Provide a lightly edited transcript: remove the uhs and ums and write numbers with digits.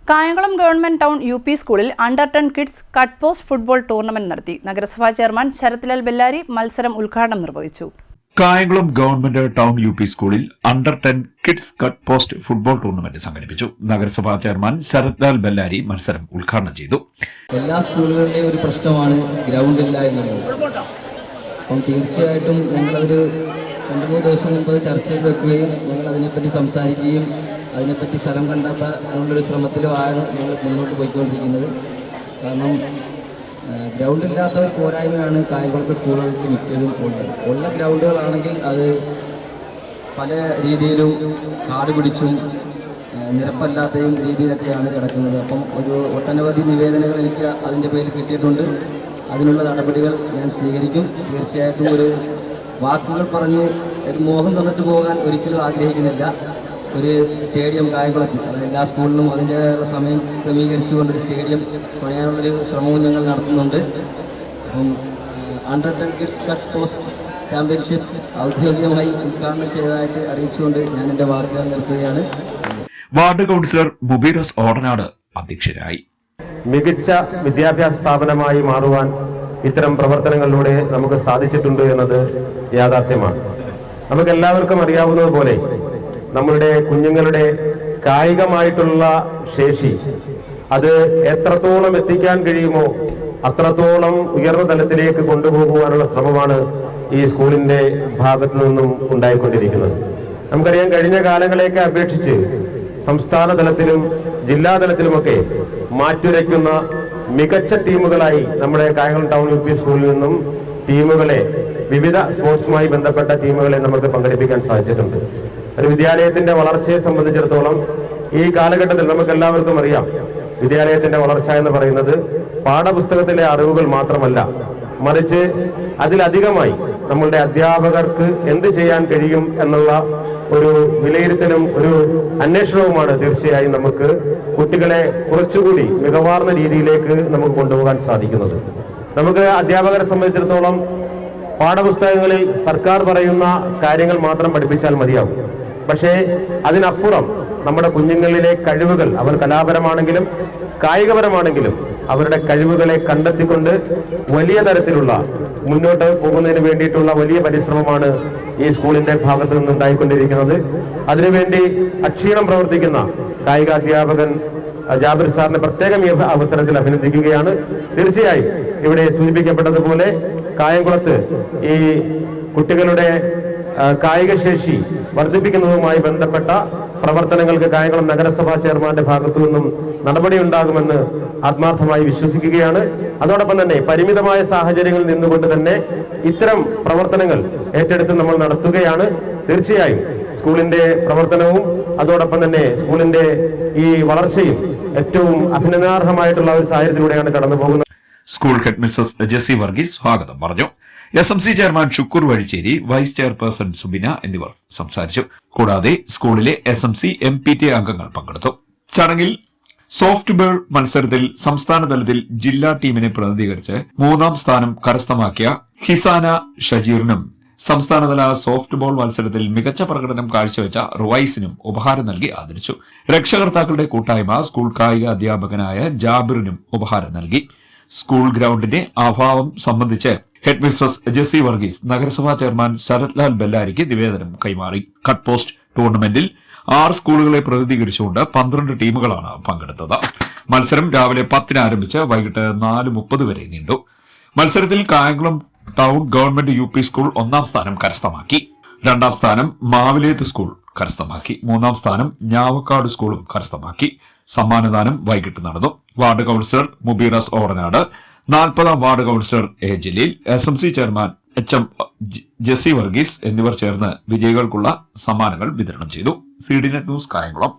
Kayamkulam government town UP സ്കൂളിൽ under 10 kids cut post football tournament നടത്തി. നഗരസഭാ ചെയർമാൻ ശരത്ലാൽ ബെല്ലാരി മത്സരം ഉദ്ഘാടനം നിർവഹിച്ചു. കായംകുളം ഗവൺമെന്റ് ടൗൺ UP സ്കൂളിൽ under 10 kids cut post football tournament സംഘടിപ്പിച്ചു. നഗരസഭാ ചെയർമാൻ ശരത്ലാൽ ബെല്ലാരി മത്സരം ഉദ്ഘാടനം ചെയ്തു. എല്ലാ സ്കൂളുകളുടെയും ഒരു പ്രശ്നമാണ് ഗ്രൗണ്ട് ഇല്ല എന്നുള്ളത്. അപ്പം തീർച്ചയായിട്ടും ഞങ്ങളൊരു 2-3 ദിവസം മുമ്പ് ചർച്ചയിൽ വെക്കുകയും ഞങ്ങൾ അതിനെപ്പറ്റി സംസാരിക്കുകയും അതിനെപ്പറ്റി സ്ഥലം കണ്ടെത്താനുള്ളൊരു ശ്രമത്തിലുമാണ് ഞങ്ങൾ മുന്നോട്ട് പോയിക്കൊണ്ടിരിക്കുന്നത്. കാരണം ഗ്രൗണ്ടില്ലാത്ത ഒരു പോരായ്മയാണ് കായംകുളത്തെ സ്കൂളുകൾക്ക് മിക്കതും ഉള്ളത്. ഉള്ള ഗ്രൗണ്ടുകളാണെങ്കിൽ അത് പല രീതിയിലും കാട് പിടിച്ചും നിരപ്പല്ലാത്തയും രീതിയിലൊക്കെയാണ് കിടക്കുന്നത്. അപ്പം ഒട്ടനവധി നിവേദനങ്ങൾ എനിക്ക് അതിൻ്റെ പേരിൽ കിട്ടിയിട്ടുണ്ട്. അതിനുള്ള നടപടികൾ ഞാൻ സ്വീകരിക്കും. തീർച്ചയായിട്ടും ഒരു വാക്കുകൾ പറഞ്ഞ് ഒരു മോഹം തന്നിട്ട് പോകാൻ ഒരിക്കലും ആഗ്രഹിക്കുന്നില്ല. ഒരു സ്റ്റേഡിയം കായംകുളത്ത് എല്ലാ സ്കൂളിലും അതിൻ്റെ സമയം ക്രമീകരിച്ചുകൊണ്ടൊരു സ്റ്റേഡിയം പണിയാനുള്ളൊരു ശ്രമവും ഞങ്ങൾ നടത്തുന്നുണ്ട്. അപ്പം under 10 kids cut post championship ഔദ്യോഗികമായി ഉദ്ഘാടനം ചെയ്തതായിട്ട് അറിയിച്ചുകൊണ്ട് ഞാൻ എൻ്റെ വാർത്തകൾ നിർത്തുകയാണ്. വാർഡ് കൗൺസിലർ മുബീറസ് ഓടനാട് അധ്യക്ഷരായി. മികച്ച വിദ്യാഭ്യാസ സ്ഥാപനമായി മാറുവാൻ ഇത്തരം പ്രവർത്തനങ്ങളിലൂടെ നമുക്ക് സാധിച്ചിട്ടുണ്ട് എന്നത് യാഥാർത്ഥ്യമാണ്. നമുക്കെല്ലാവർക്കും അറിയാവുന്നതുപോലെ നമ്മളുടെ കുഞ്ഞുങ്ങളുടെ കായികമായിട്ടുള്ള ശേഷി അത് എത്രത്തോളം എത്തിക്കാൻ കഴിയുമോ അത്രത്തോളം ഉയർന്ന തലത്തിലേക്ക് കൊണ്ടുപോകുവാനുള്ള ശ്രമമാണ് ഈ സ്കൂളിന്റെ ഭാഗത്തു നിന്നും ഉണ്ടായിക്കൊണ്ടിരിക്കുന്നത്. നമുക്കറിയാം, കഴിഞ്ഞ കാലങ്ങളെയൊക്കെ അപേക്ഷിച്ച് സംസ്ഥാന തലത്തിലും ജില്ലാ തലത്തിലുമൊക്കെ മാറ്റുരയ്ക്കുന്ന മികച്ച ടീമുകളായി നമ്മുടെ കായംകുളം ടൗൺ UP സ്കൂളിൽ നിന്നും ടീമുകളെ, വിവിധ സ്പോർട്സുമായി ബന്ധപ്പെട്ട ടീമുകളെ നമുക്ക് പങ്കെടുപ്പിക്കാൻ സാധിച്ചിട്ടുണ്ട്. ഒരു വിദ്യാലയത്തിന്റെ വളർച്ചയെ സംബന്ധിച്ചിടത്തോളം ഈ കാലഘട്ടത്തിൽ നമുക്ക് എല്ലാവർക്കും അറിയാം, വിദ്യാലയത്തിന്റെ വളർച്ച എന്ന് പറയുന്നത് പാഠപുസ്തകത്തിലെ അറിവുകൾ മാത്രമല്ല, മറിച്ച് അതിലധികമായി നമ്മളുടെ അധ്യാപകർക്ക് എന്ത് ചെയ്യാൻ കഴിയും എന്നുള്ള ഒരു വിലയിരുത്തലും ഒരു അന്വേഷണവുമാണ് തീർച്ചയായും നമുക്ക് കുട്ടികളെ കുറച്ചുകൂടി മികവാർന്ന രീതിയിലേക്ക് നമുക്ക് കൊണ്ടുപോകാൻ സാധിക്കുന്നത്. നമുക്ക് അധ്യാപകരെ സംബന്ധിച്ചിടത്തോളം പാഠപുസ്തകങ്ങളിൽ സർക്കാർ പറയുന്ന കാര്യങ്ങൾ മാത്രം പഠിപ്പിച്ചാൽ മതിയാവും. പക്ഷേ അതിനപ്പുറം നമ്മുടെ കുഞ്ഞുങ്ങളിലെ കഴിവുകൾ, അവർ കലാപരമാണെങ്കിലും കായികപരമാണെങ്കിലും അവരുടെ കഴിവുകളെ കണ്ടെത്തിക്കൊണ്ട് വലിയ തരത്തിലുള്ള മുന്നോട്ട് പോകുന്നതിന് വേണ്ടിയിട്ടുള്ള വലിയ പരിശ്രമമാണ് ഈ സ്കൂളിന്റെ ഭാഗത്ത് നിന്നുണ്ടായിക്കൊണ്ടിരിക്കുന്നത്. അതിനുവേണ്ടി അക്ഷീണം പ്രവർത്തിക്കുന്ന കായികാധ്യാപകൻ ജാബിർ സാറിനെ പ്രത്യേകം ഈ അവസരത്തിൽ അഭിനന്ദിക്കുകയാണ്. തീർച്ചയായും ഇവിടെ സൂചിപ്പിക്കപ്പെട്ടതുപോലെ കായംകുളത്ത് ഈ കുട്ടികളുടെ കായിക ശേഷി വർദ്ധിപ്പിക്കുന്നതുമായി ബന്ധപ്പെട്ട പ്രവർത്തനങ്ങൾക്ക് കായംകുളം നഗരസഭാ ചെയർമാന്റെ ഭാഗത്തു നിന്നും നടപടി ഉണ്ടാകുമെന്ന് ആത്മാർത്ഥമായി വിശ്വസിക്കുകയാണ്. അതോടൊപ്പം തന്നെ പരിമിതമായ സാഹചര്യങ്ങളിൽ നിന്നുകൊണ്ട് തന്നെ ഇത്തരം പ്രവർത്തനങ്ങൾ ഏറ്റെടുത്ത് നമ്മൾ നടത്തുകയാണ്. തീർച്ചയായും സ്കൂളിന്റെ പ്രവർത്തനവും അതോടൊപ്പം തന്നെ സ്കൂളിന്റെ ഈ വളർച്ചയും ഏറ്റവും അഭിനന്ദനാർഹമായിട്ടുള്ള ഒരു സാഹചര്യത്തിലൂടെയാണ് കടന്നു പോകുന്നത്. School head Mrs Jessy Varghese സ്വാഗതം പറഞ്ഞു. SMC chairman Shukoor Vazhicheri, vice chairperson Subina എന്നിവർ സംസാരിച്ചു. കൂടാതെ സ്കൂളിലെ SMC MPTA അംഗങ്ങൾ പങ്കെടുത്തു. ചടങ്ങിൽ സോഫ്റ്റ് ബോൾ മത്സരത്തിൽ സംസ്ഥാന തലത്തിൽ ജില്ലാ ടീമിനെ പ്രതിനിധീകരിച്ച് 3ാം സ്ഥാനം കരസ്ഥമാക്കിയ ഹിസാന ഷജീറിനും സംസ്ഥാനതല സോഫ്റ്റ് ബോൾ മത്സരത്തിൽ മികച്ച പ്രകടനം കാഴ്ചവെച്ച റുവൈസിനും ഉപഹാരം നൽകി ആദരിച്ചു. രക്ഷകർത്താക്കളുടെ കൂട്ടായ്മ സ്കൂൾ കായിക അധ്യാപകനായ ജാബിറിനും ഉപഹാരം നൽകി. സ്കൂൾ ഗ്രൗണ്ടിന്റെ അഭാവം സംബന്ധിച്ച് ഹെഡ് മിസ്ട്രസ് ജെസി വർഗീസ് നഗരസഭാ ചെയർമാൻ ശരത്ലാൽ ബെല്ലാരിക്ക് നിവേദനം കൈമാറി. കട്ട് പോസ്റ്റ് ടൂർണമെന്റിൽ 6 സ്കൂളുകളെ പ്രതിനിധീകരിച്ചുകൊണ്ട് 12 ടീമുകളാണ് പങ്കെടുത്തത്. മത്സരം രാവിലെ 10-ന് ആരംഭിച്ച് വൈകിട്ട് 4:30 വരെ നീണ്ടു. മത്സരത്തിൽ Kayamkulam town government UP school 1ാം സ്ഥാനം കരസ്ഥമാക്കി. 2ാം സ്ഥാനം മാവിലേത്ത് സ്കൂൾ കരസ്ഥമാക്കി. 3ാം സ്ഥാനം ഞാവക്കാട് സ്കൂളും കരസ്ഥമാക്കി. സമ്മാനദാനം വൈകിട്ട് നടന്നു. വാർഡ് കൌൺസിലർ മുബീറസ് ഓടനാട്, 40ാം ward councillor A Jaleel, SMC chairman HM Jessy Varghese എന്നിവർ ചേർന്ന് വിജയികൾക്കുള്ള സമ്മാനങ്ങൾ വിതരണം ചെയ്തു. CDNet news Kayamkulam.